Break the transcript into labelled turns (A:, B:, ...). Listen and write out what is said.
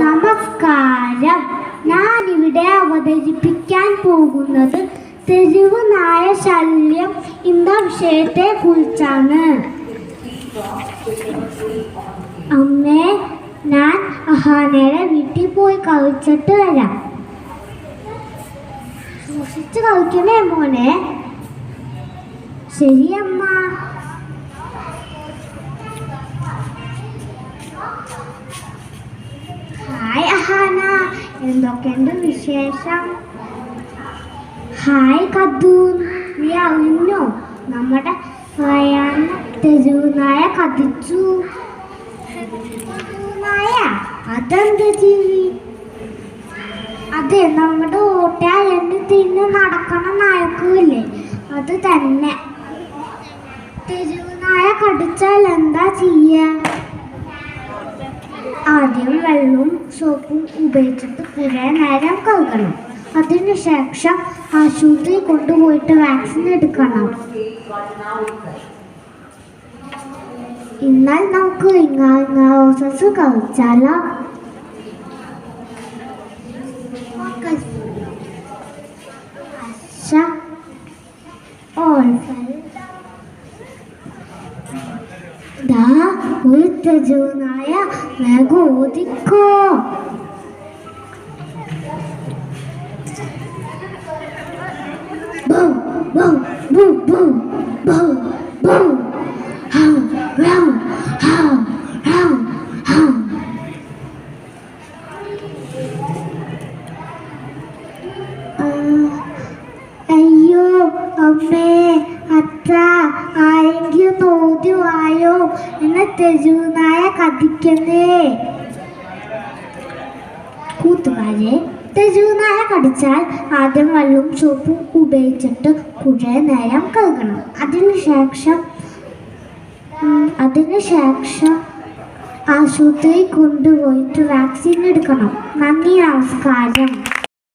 A: നമസ്കാരം. ഞാനിവിടെ അവതരിപ്പിക്കാൻ പോകുന്നത് തെരുവ് നായ ശല്യം എന്ന വിഷയത്തെ കുറിച്ചാണ്. അമ്മേ, ഞാൻ അഹാനയുടെ വീട്ടിൽ പോയി കളിച്ചിട്ട് വരാം. സൂക്ഷിച്ച് കളിക്കണേ മോനെ. ശരി അമ്മ. ഹായ് അഹാന, എന്തൊക്കെയുണ്ട് വിശേഷം? ഹായ് കദ്ദൂൻ, നീ അറിഞ്ഞോ നമ്മുടെ തെരുവുനായ കത്തിച്ചു? തെരുവുനായ അതെന്ത് ജീവി? അതെ, നമ്മുടെ ഓട്ടയാലെന്ന് തിന്ന് നടക്കണ നായക്കില്ലേ, അത് തന്നെ. തെരുവുനായ കടിച്ചാൽ എന്താ ചെയ്യാ? ആദ്യം വെള്ളവും സോപ്പും ഉപയോഗിച്ചിട്ട് കുറേ നേരം കഴുകണം. അതിനുശേഷം ആശുപത്രി കൊണ്ടുപോയിട്ട് വാക്സിൻ എടുക്കണം. എന്നാൽ നമുക്ക് റിംഗാറിംഗാറോസസ് കഴിച്ചാലോ? ഒരു തെരുവുനായ വേഗം ഓടിക്കോ. Boom, boom, boom, boom, boom, boom. How, round, how, round, how. അയ്യോ അമ്മേ, അച്ഛ, ആരെങ്കിലും തോന്നുവായോ എന്നെ തെരുവുനായ കടിക്കുന്നേ. കൂട്ടുകാരെ, തെരുവുനായ കടിച്ചാൽ ആദ്യം വെള്ളവും സോപ്പും ഉപയോഗിച്ചിട്ട് കുറേ നേരം കഴുകണം. അതിനുശേഷം ആശുപത്രി കൊണ്ടുപോയിട്ട് വാക്സിൻ എടുക്കണം. നന്ദി, നമസ്കാരം.